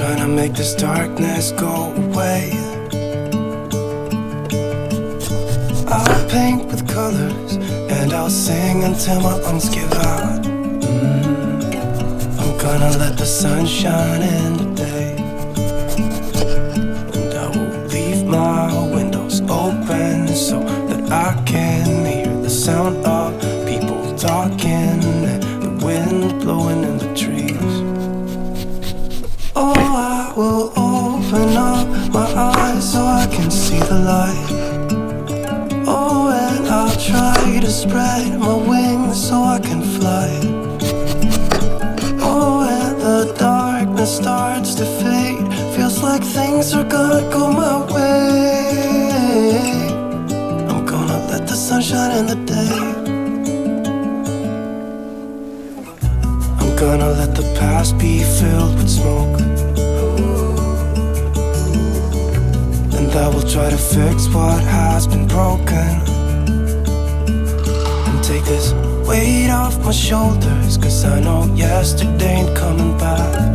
trying to make this darkness go away. I'll paint with colors and I'll sing until my lungs give out. I'm gonna let the sun shine in today, and I will leave my windows open so that I can hear the sound of people talking and the wind blowing in the trees. Oh, I will open up my eyes so I can see the light. Oh, and I'll try to spread my wings so I can fly. Oh, and the darkness starts to fade. Feels like things are gonna go my way. I'm gonna let the sun shine in the day. I'm gonna let the past be filled with smoke, and I will try to fix what has been broken, and take this weight off my shoulders, 'cause I know yesterday ain't coming back.